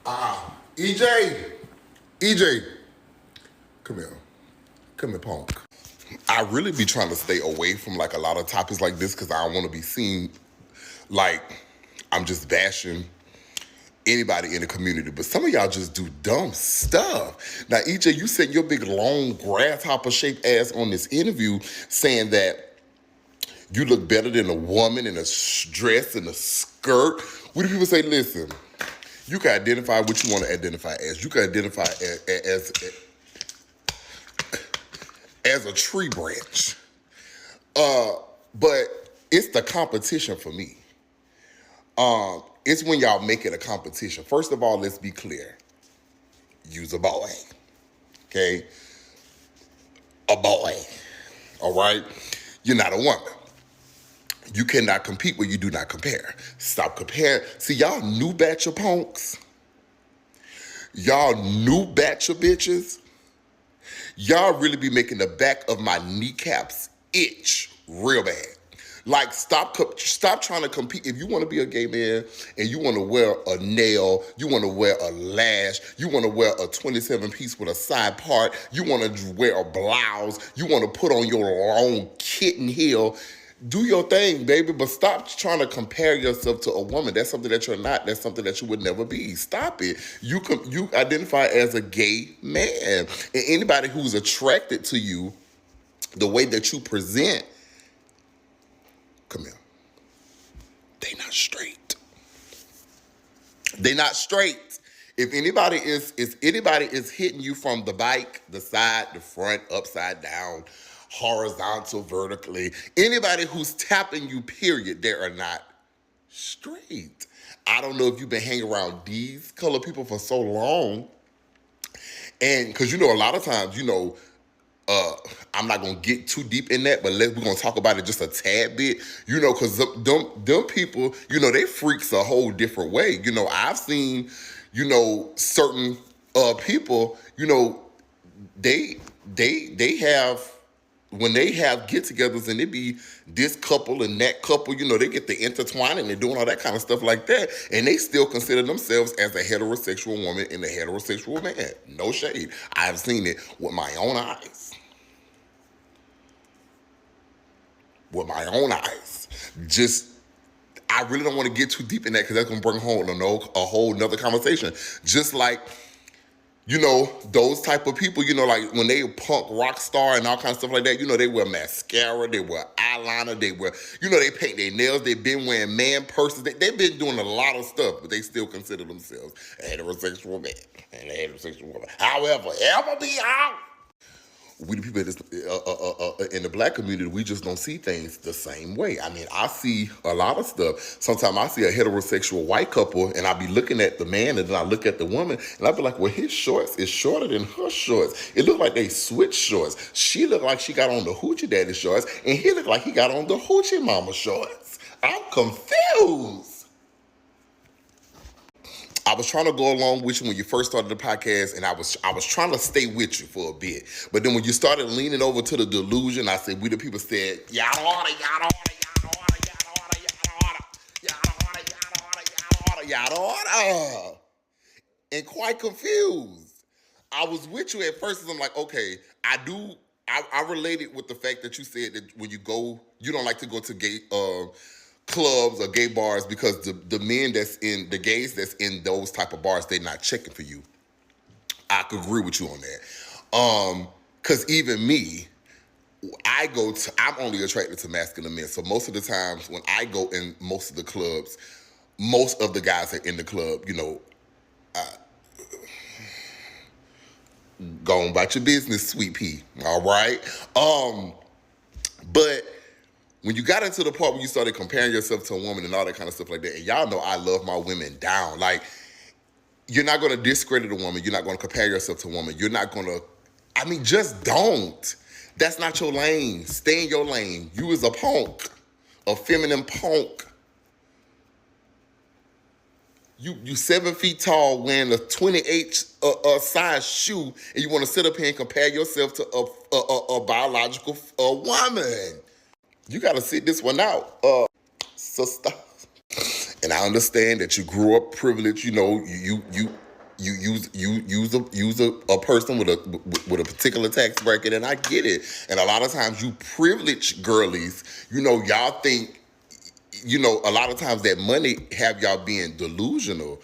EJ, EJ, come here. Come here, punk. I really be trying to stay away from like a lot of topics like this because I don't want to be seen like I'm just bashing anybody in the community. But some of y'all just do dumb stuff. Now, EJ, you sent your big long grasshopper shaped ass on this interview saying that you look better than a woman in a dress and a skirt. What do people say? Listen, you can identify what you want to identify as. You can identify as a tree branch. But it's the competition for me. It's when y'all make it a competition. First of all, let's be clear. You's a boy, okay? A boy, all right? You're not a woman. You cannot compete where you do not compare. Stop comparing. See, y'all new batch of punks. Y'all new batch of bitches. Y'all really be making the back of my kneecaps itch real bad. Like, stop trying to compete. If you want to be a gay man and you want to wear a nail, you want to wear a lash, you want to wear a 27-piece with a side part, you want to wear a blouse, you want to put on your own kitten heel, do your thing, baby, but stop trying to compare yourself to a woman. That's something that you're not. That's something that you would never be. Stop it. You identify as a gay man. And anybody who's attracted to you, the way that you present, come here, they not straight. They not straight. If anybody is hitting you from the bike, the side, the front, upside down, horizontal, vertically, anybody who's tapping you, period, they are not straight. I don't know if you've been hanging around these color people for so long. And because, a lot of times, I'm not going to get too deep in that, but we're going to talk about it just a tad bit, because them people, they freaks a whole different way. I've seen, certain people, they have, when they have get-togethers and it be this couple and that couple, they get the intertwining and doing all that kind of stuff like that, and they still consider themselves as a heterosexual woman and a heterosexual man. No shade. I've seen it with my own eyes. With my own eyes. I really don't want to get too deep in that because that's going to bring home a whole nother conversation. Just like, those type of people, like when they punk rock star and all kinds of stuff like that, they wear mascara, they wear eyeliner, they wear, they paint their nails, they've been wearing man purses, they've been doing a lot of stuff, but they still consider themselves a heterosexual man and a heterosexual woman. However, ever be out. We the people in the black community, we just don't see things the same way. I mean, I see a lot of stuff. Sometimes I see a heterosexual white couple and I be looking at the man and then I look at the woman and I be like, well, his shorts is shorter than her shorts. It looked like they switched shorts. She looked like she got on the hoochie daddy shorts and he looked like he got on the hoochie mama shorts. I'm confused. I was trying to go along with you when you first started the podcast, and I was trying to stay with you for a bit. But then when you started leaning over to the delusion, I said, we the people said, yada order, yada order, yada order, yada order, yada order, yada order, yada order, yada order. And quite confused. I was with you at first, and I'm like, okay, I related with the fact that you said that when you go, you don't like to go to gay clubs or gay bars because the men the gays that's in those type of bars, they're not checking for you. I could agree with you on that. Cause even me, I'm only attracted to masculine men. So most of the times when I go in most of the clubs, most of the guys are in the club, go on about your business, sweet pea. All right. But when you got into the part where you started comparing yourself to a woman and all that kind of stuff like that, and y'all know I love my women down. Like, you're not going to discredit a woman. You're not going to compare yourself to a woman. You're not going to, just don't. That's not your lane. Stay in your lane. You is a punk, a feminine punk. You 7 feet tall wearing a 28 size shoe, and you want to sit up here and compare yourself to a biological woman. You got to sit this one out, sister. And I understand that you grew up privileged. You You use a person with a particular tax bracket, and I get it. And a lot of times you privileged girlies, y'all think, a lot of times that money have y'all being delusional.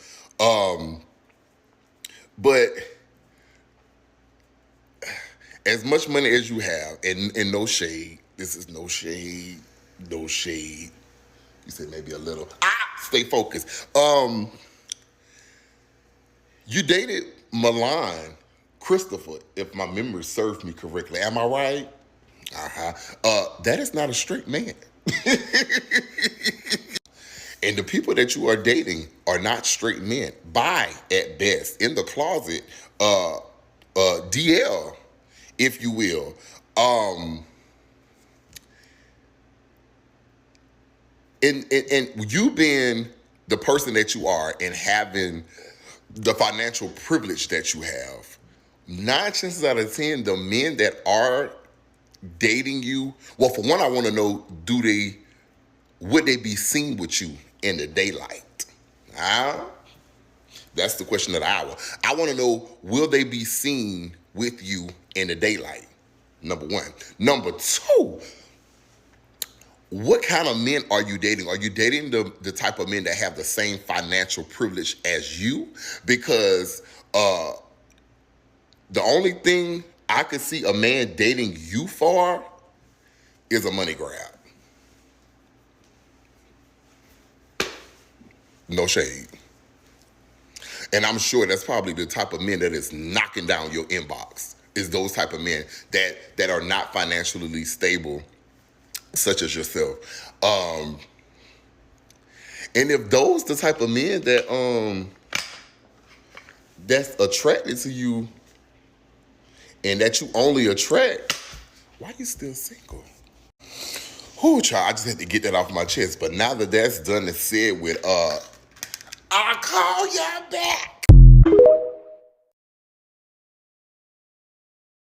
But as much money as you have, and no shade, this is no shade, no shade. You said maybe a little. Stay focused. You dated Milan Christopher, if my memory serves me correctly. Am I right? That is not a straight man. And the people that you are dating are not straight men. Bi at best. In the closet, DL, if you will. And you being the person that you are and having the financial privilege that you have, 9 chances out of 10, the men that are dating you, well, for one, I want to know, would they be seen with you in the daylight? That's the question of the hour. I want to know, will they be seen with you in the daylight? Number one. Number two, what kind of men are you dating? Are you dating the type of men that have the same financial privilege as you? Because the only thing I could see a man dating you for is a money grab. No shade. And I'm sure that's probably the type of men that is knocking down your inbox, is those type of men that are not financially stable, such as yourself. And if those the type of men that's attracted to you and that you only attract, why you still single? Whoo, child, I just had to get that off my chest. But now that that's done and said with, I'll call y'all back.